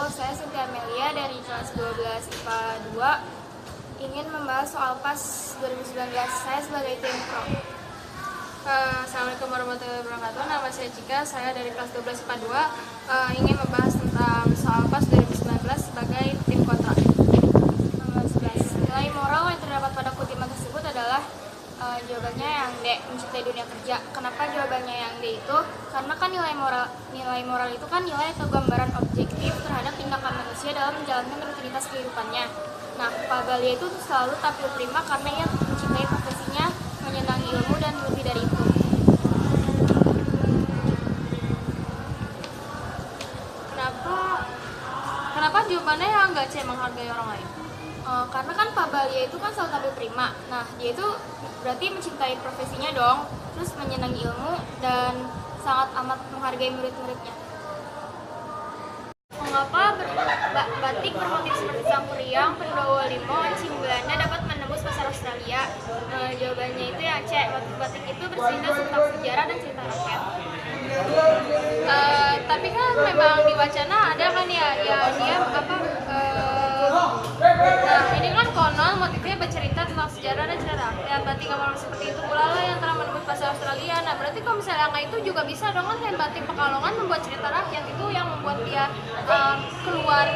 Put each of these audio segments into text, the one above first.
saya Cynthia Amelia dari kelas 12 IPA 2 ingin membahas soal PAS 2019. Saya sebagai tim pro. Assalamualaikum warahmatullahi wabarakatuh. Nama saya Cika, saya dari kelas 12 IPA 2 ingin membahas tentang soal PAS 2019 sebagai tim kontra. Nomor 11. Nilai moral yang terdapat pada kutipan tersebut adalah jawabannya yang D, mencintai dunia kerja. Kenapa jawabannya yang D itu? Karena kan nilai moral itu kan nilai atau gambaran objektif terhadap tindakan manusia dalam menjalankan rutinitas kehidupannya. Nah, Pak Balia itu selalu tampil prima karena ia mencintai profesinya, menyenangi ilmu, dan lebih dari itu. Kenapa jawabannya yang nggak C, menghargai orang lain? Karena kan Pak Balia itu kan selalu tampil prima. Nah, dia itu berarti mencintai profesinya dong, terus menyenangi ilmu dan sangat amat menghargai murid-muridnya. Mengapa batik bermotif seperti Sangkuriang, Pendowo Limo, Encim Belanda dapat menembus pasar Australia? Jawabannya itu yang C. Motif batik itu bercerita tentang sejarah dan cerita rakyat. Tapi kan memang di wacana ada kan ya dia nah ini kan konon motifnya bercerita tentang sejarah dan cerita rakyat. Batik gambar seperti itu pula lah yang telah menembus pasar Australia. Nah berarti kalau misalnya angka itu juga bisa dong kan, kayak batik Pekalongan membuat cerita rakyat itu yang membuat dia keluar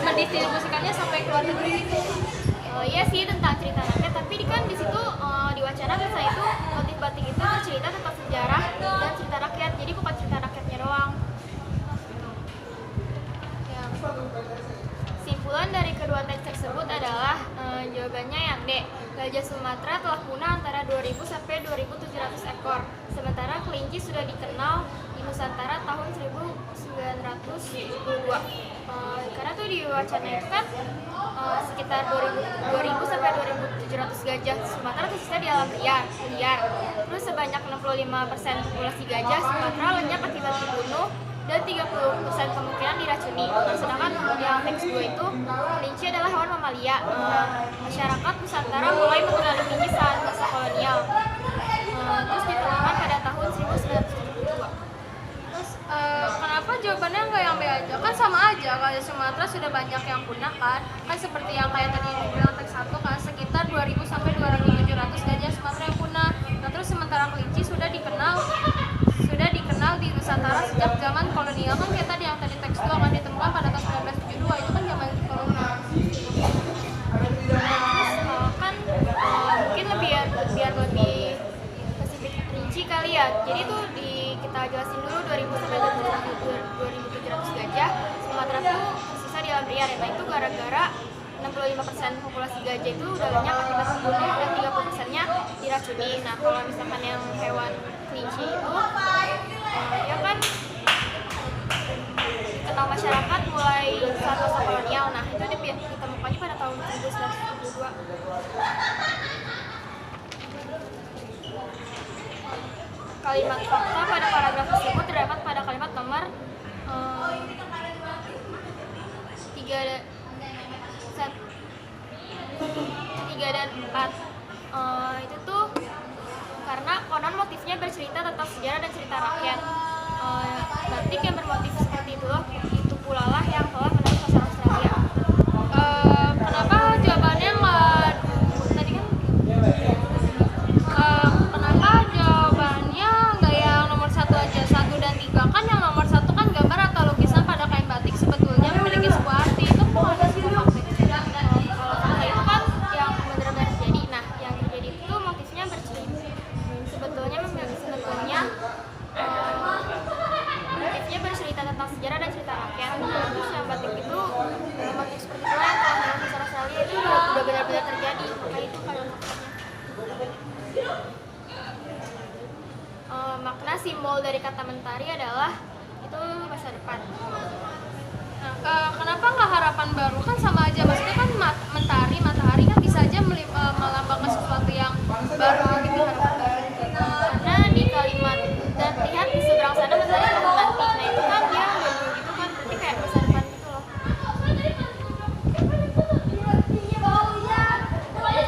mendistribusikannya sampai keluar negeri gitu. Iya sih tentang cerita rakyat, tapi kan di situ di wacana biasa itu motif batik itu bercerita tentang sejarah dan cerita rakyat, jadi bukan cerita rakyatnya doang. Ya. Simpulan dari kedua teks tersebut adalah jawabannya yang D. Gajah Sumatera telah punah antara 2000 sampai 2700 ekor, sementara kelinci sudah dikenal di Nusantara tahun 1972. Karena tuh di wacana itu kan sekitar 2000 sampai 2700 gajah Sumatera tersisa di alam liar. Terus sebanyak 65% populasi gajah Sumatera lenyap akibat dibunuh dan 30% kemungkinan diracuni. Sedangkan yang teks 2 itu kelinci adalah hewan mamalia. Masyarakat Nusantara mulai mengenali kelinci saat masa kolonial. Terus ditemukan pada tahun 1972. Kenapa jawabannya nggak yang B aja? Kan sama aja, kalau Sumatera sudah banyak yang punah kan seperti yang kayak tadi dibilang teks 1 kan, sekitar 2000 sampai 2700 gajah Sumatera yang punah. Nah terus sementara kelinci sudah dikenal di Nusantara sejak zaman kolonial kan, kayak tadi yang tadi teks 2 kan ditemukan pada tahun 1972, itu kan zaman kolonial. Terus kan mungkin biar lebih spesifik rinci kali ya. Jadi tuh kita jelasin dulu 2000 sampai 2700 gajah Sumatera tuh tersisa di alam liar. Nah itu gara-gara 65% populasi gajah itu udah lenyap akibat dibunuh dan 30%-nya diracuni. Nah kalau misalkan yang hewan kelinci itu ya kan dikenal masyarakat mulai saat masa kolonial. Nah itu ditemukannya pada tahun 1972. Kalimat fakta pada paragraf tersebut terdapat pada kalimat nomor 3 dan 4. Itu tuh karena konon motifnya bercerita tentang sejarah dan cerita rakyat. Batik yang bermotif seperti itu pula lah yang telah menembus pasar Australia. Kenapa jawabannya nggak tadi kan? Kenapa jawabannya nggak yang nomor 1 aja, 1 dan 3? Kan yang nomor 1 kan gambar atau lukisan pada kain batik sebetulnya memiliki sebuah arti, itu bukan sebuah fakta. Kalau fakta itu kan yang benar-benar terjadi. Nah yang terjadi itu motifnya bercerita. Sebetulnya motifnya bercerita tentang sejarah dan cerita rakyat. Terus yang batik itu motif seperti itu yang telah menembus pasar Australia itu udah benar-benar terjadi. Maka itu kalau makna simbol dari kata mentari adalah itu masa depan. Nah, kenapa nggak harapan baru? Kan sama aja, maksudnya kan matahari kan bisa aja melambangkan sesuatu yang baru gitu, harapan baru. Karena di kalimat dan lihat di seberang sana matahari kamu nanti. Nah itu kan dia udah dulu gitu kan, berarti kayak masa depan gitu loh.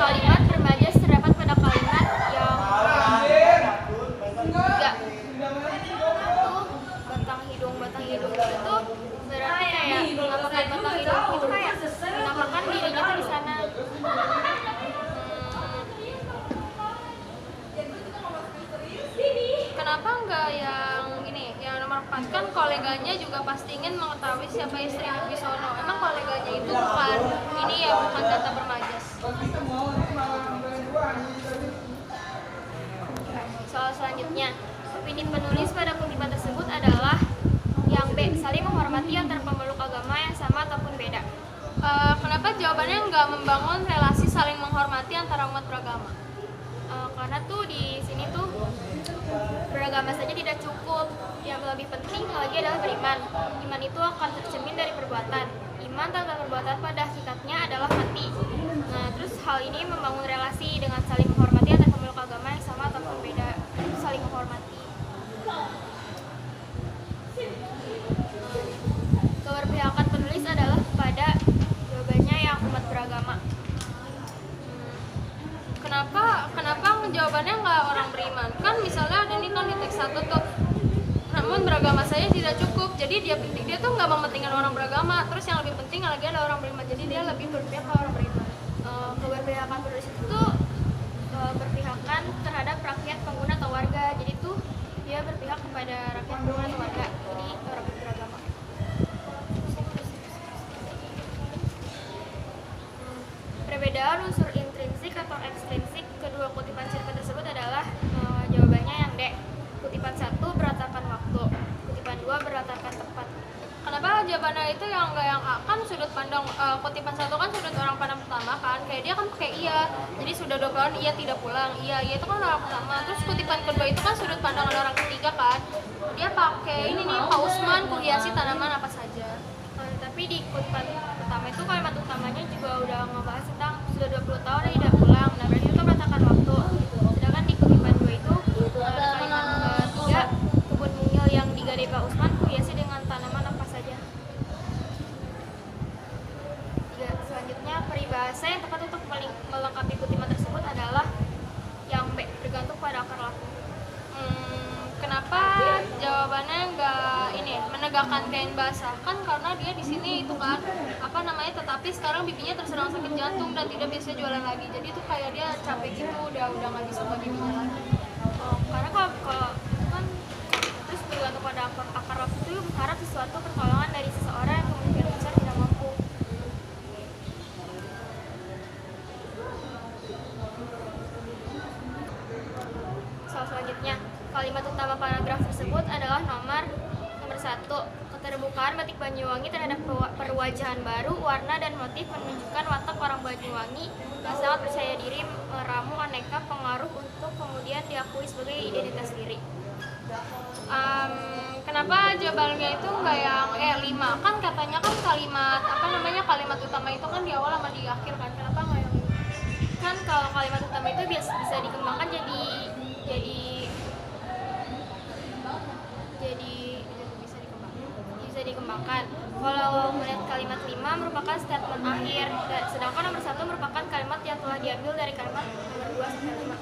Kalimat bermajas terdapat pada kalimat yang enggak itu batang hidung itu berarti kayak nggak yang ini, yang nomor 4 kan koleganya juga pasti ingin mengetahui siapa istri Wibisono. Emang koleganya itu bukan ini ya, bukan data bermajas. Soal selanjutnya, opini penulis pada kutipan tersebut adalah yang B, saling menghormati antar pemeluk agama yang sama ataupun beda. Kenapa jawabannya nggak membangun relasi saling menghormati antara umat beragama? Karena tuh di sini tuh beragama saja tidak cukup, yang lebih penting lagi adalah beriman. Iman itu akan tercermin dari perbuatan. Iman tanpa perbuatan pada hakikatnya adalah mati. Nah, terus hal ini membangun relasi dengan saling menghormati antar pemeluk agama yang sama ataupun beda, saling menghormati. Keberpihakan penulis adalah pada jawabannya yang umat beragama. Kenapa jawabannya nggak orang beriman? Kan misalnya ada nih kan di teks 1 tuh, namun beragama saya tidak cukup, jadi dia tuh nggak mementingkan orang beragama, terus yang lebih penting lagi ada orang beriman, jadi dia lebih berpihak ke orang beriman. Keberpihakan penulis itu tuh berpihakan terhadap rakyat, pengguna atau warga, jadi tuh dia berpihak kepada rakyat, pengguna atau warga, jadi orang beragama. Perbedaan unsur intrinsik atau ekstrinsik kedua kutipan cerpen tersebut adalah jawabannya yang D. Kutipan 1 beratakan waktu, kutipan 2 beratakan tempat. Kenapa jawabannya itu yang nggak yang A? Kan sudut pandang kutipan 1 kan sudut orang pandang pertama kan, kayak dia kan pakai iya, jadi sudah 2 tahun ia tidak pulang, iya itu kan orang pertama. Terus kutipan kedua itu kan sudut pandangan orang ketiga kan, dia pakai ini nih, Pak Usman kuhiasi tanaman apa saja. Tapi di kutipan pertama itu kalimat utamanya juga udah ngebahas tentang sudah 20 tahun dan tidak pulang. Nah, berarti itu beratakan waktu. Sedangkan di kutipan 2 itu kalimat ketiga, kebun mungil yang digadai Pak Usman kuhiasi dengan tanaman apa saja. Selanjutnya, peribahasa yang tepat untuk melengkapi kutipan tersebut adalah yang B, bergantung pada akar laku. Kenapa jawabannya nggak ini menegakkan kain basah? Kan karena dia di sini itu kan apa namanya, tetapi sekarang bibinya terserang sakit jantung dan tidak bisa jualan lagi, jadi itu kayak dia capek gitu, udah nggak bisa buat bibinya lagi. Karena kalau kan terus bergantung pada akar laku itu mengharap sesuatu pertolongan dari seseorang yang kemungkinan besar tidak mampu. Soal selanjutnya, kalimat utama paragraf tersebut adalah nomor 1. Keterbukaan batik Banyuwangi terhadap perwajahan baru, warna dan motif menunjukkan watak orang Banyuwangi yang sangat percaya diri meramu aneka pengaruh untuk kemudian diakui sebagai identitas diri. Kenapa jawabannya itu nggak yang 5? Kan katanya kan kalimat apa namanya, kalimat utama itu kan di awal sama di akhir kan, kenapa nggak yang 5? Kan kalau kalimat utama itu bisa dikembangkan jadi bisa dikembangkan. Kalau melihat kalimat 5 merupakan statement akhir, sedangkan nomor 1 merupakan kalimat yang telah diambil dari kalimat nomor 2 sampai 5.